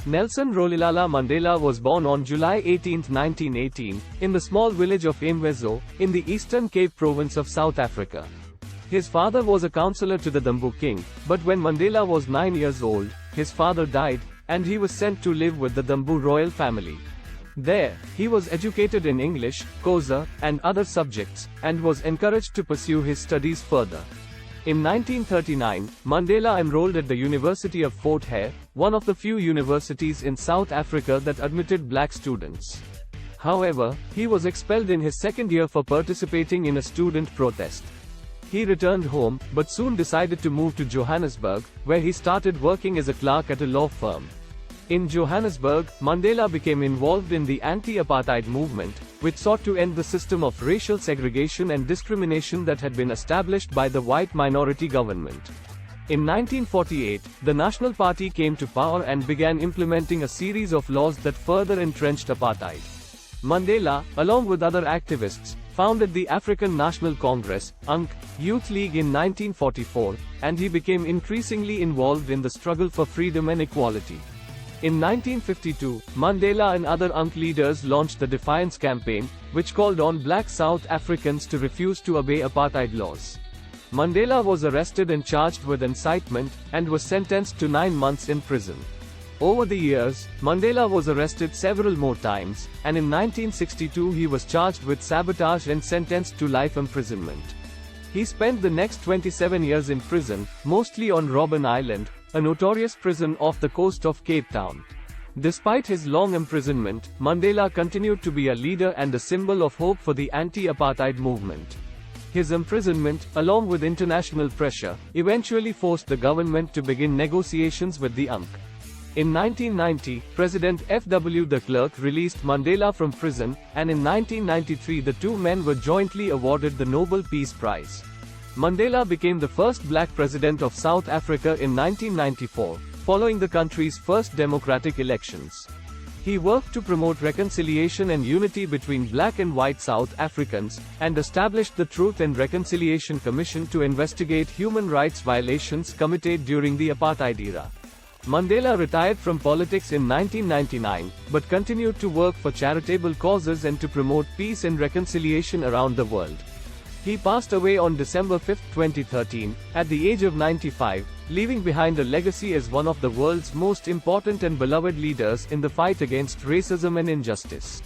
Nelson Rolihlahla Mandela was born on July 18, 1918, in the small village of Imwezo, in the Eastern Cape province of South Africa. His father was a counselor to the Dambu king, but when Mandela was 9 years old, his father died, and he was sent to live with the Dambu royal family. There, he was educated in English, Xhosa, and other subjects, and was encouraged to pursue his studies further. In 1939, Mandela enrolled at the University of Fort Hare, one of the few universities in South Africa that admitted black students. However, he was expelled in his second year for participating in a student protest. He returned home, but soon decided to move to Johannesburg, where he started working as a clerk at a law firm. In Johannesburg, Mandela became involved in the anti-apartheid movement, which sought to end the system of racial segregation and discrimination that had been established by the white minority government. In 1948, the National Party came to power and began implementing a series of laws that further entrenched apartheid. Mandela, along with other activists, founded the African National Congress, ANC, Youth League in 1944, and he became increasingly involved in the struggle for freedom and equality. In 1952, Mandela and other ANC leaders launched the Defiance Campaign, which called on black South Africans to refuse to obey apartheid laws. Mandela was arrested and charged with incitement, and was sentenced to 9 months in prison. Over the years, Mandela was arrested several more times, and in 1962 he was charged with sabotage and sentenced to life imprisonment. He spent the next 27 years in prison, mostly on Robben Island, a notorious prison off the coast of Cape Town. Despite his long imprisonment, Mandela continued to be a leader and a symbol of hope for the anti-apartheid movement. His imprisonment, along with international pressure, eventually forced the government to begin negotiations with the ANC. In 1990, President F.W. de Klerk released Mandela from prison, and in 1993 the two men were jointly awarded the Nobel Peace Prize. Mandela became the first black president of South Africa in 1994, following the country's first democratic elections. He worked to promote reconciliation and unity between black and white South Africans, and established the Truth and Reconciliation Commission to investigate human rights violations committed during the apartheid era. Mandela retired from politics in 1999, but continued to work for charitable causes and to promote peace and reconciliation around the world. He passed away on December 5, 2013, at the age of 95, leaving behind a legacy as one of the world's most important and beloved leaders in the fight against racism and injustice.